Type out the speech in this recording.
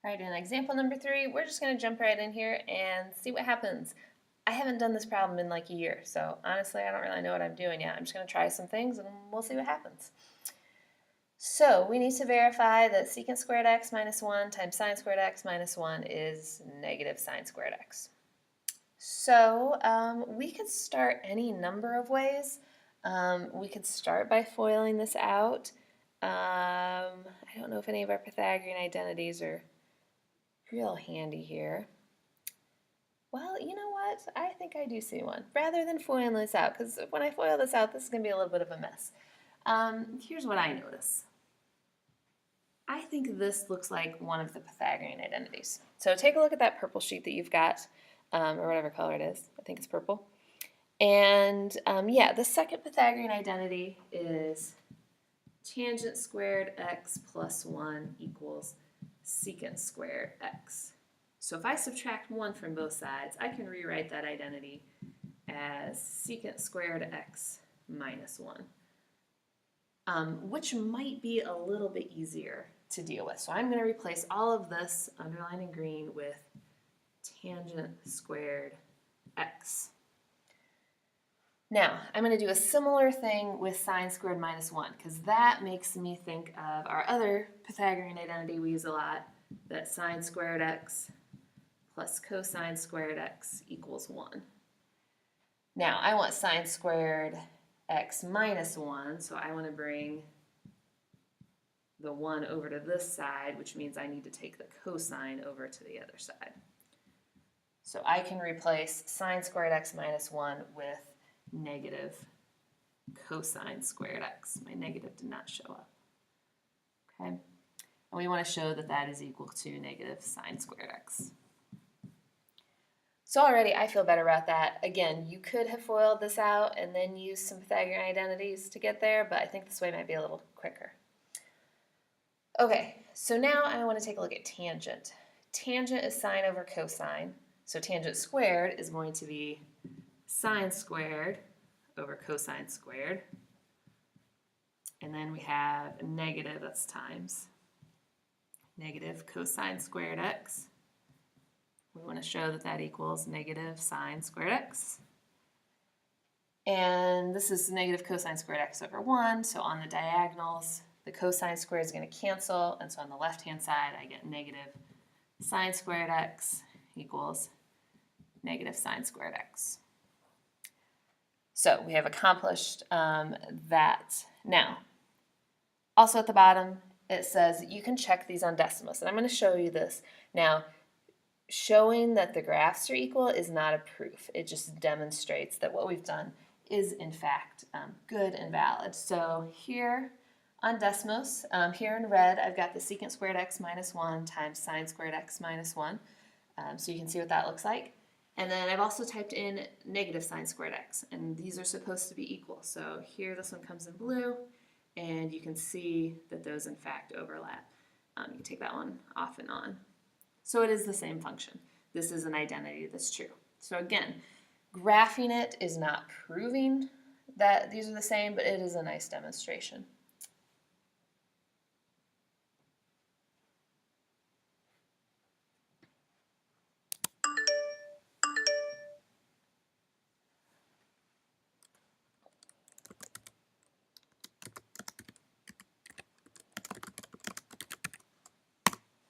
All right, in example number 3, we're just going to jump right in here and see what happens. I haven't done this problem in like a year, so honestly I don't really know what I'm doing yet. I'm just going to try some things and we'll see what happens. So we need to verify that secant squared x minus 1 times sine squared x minus 1 is negative sine squared x. So we could start any number of ways. We could start by FOILing this out. I don't know if any of our Pythagorean identities are real handy here. Well, you know what? I think I do see one. Rather than foiling this out, because when I foil this out, this is going to be a little bit of a mess. Here's what I notice. I think this looks like one of the Pythagorean identities. So take a look at that purple sheet that you've got, or whatever color it is. I think it's purple. And yeah, the second Pythagorean identity is tangent squared x plus 1 equals secant squared x. So if I subtract 1 from both sides, I can rewrite that identity as secant squared x minus 1, which might be a little bit easier to deal with. So I'm going to replace all of this underlined in green with tangent squared x. Now, I'm going to do a similar thing with sine squared minus 1, because that makes me think of our other Pythagorean identity we use a lot, that sine squared x plus cosine squared x equals 1. Now, I want sine squared x minus 1, so I want to bring the 1 over to this side, which means I need to take the cosine over to the other side. So I can replace sine squared x minus 1 with negative cosine squared x. My negative did not show up. Okay, and we want to show that that is equal to negative sine squared x. So already I feel better about that. Again, you could have FOILed this out and then used some Pythagorean identities to get there, but I think this way might be a little quicker. Okay, so now I want to take a look at tangent. Tangent is sine over cosine, so tangent squared is going to be sine squared over cosine squared. And then we have negative, that's times, negative cosine squared x. We want to show that that equals negative sine squared x. And this is negative cosine squared x over 1, so on the diagonals, the cosine squared is going to cancel, and so on the left-hand side, I get negative sine squared x equals negative sine squared x. So we have accomplished that. Now, also at the bottom, it says you can check these on Decimus, and I'm going to show you this. Now, showing that the graphs are equal is not a proof. It just demonstrates that what we've done is, in fact, good and valid. So here on Desmos, here in red, I've got the secant squared x minus 1 times sine squared x minus 1. So you can see what that looks like. And then I've also typed in negative sine squared x, and these are supposed to be equal. So here this one comes in blue, and you can see that those in fact overlap. You can take that one off and on. So it is the same function. This is an identity that's true. So again, graphing it is not proving that these are the same, but it is a nice demonstration.